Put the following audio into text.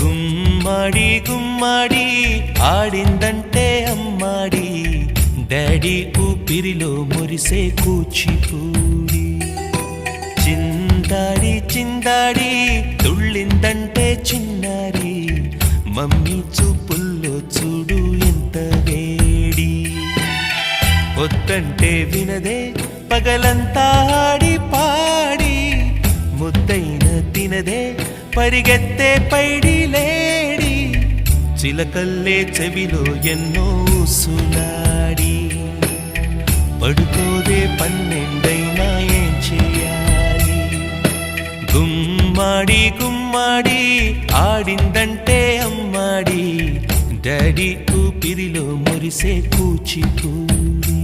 గుమ్మడి గుమ్మడి ఆడిందంటే అమ్మాడి daddy ఊపిరిలో మురిసే కూచిపూడి చిందాడి చిందాడి తుళ్ళిందంటే చిన్నారి మమ్మీ చూపుల్లో చూడు ఎంత వేడి వద్దంటే వినదే పగలంతా ఆడి పాడి ముద్దైన తినదే పరిగెత్తే పైడి లేడి చిలకల్లే చెవిలో ఎన్నో సులాడి పడుకోదే పన్నెండైనా ఏం చేయాలి గుమ్మాడి గుమ్మాడి ఆడిందంటే అమ్మాడి డాడీ ఊపిరిలో మురిసే కూచిపూడి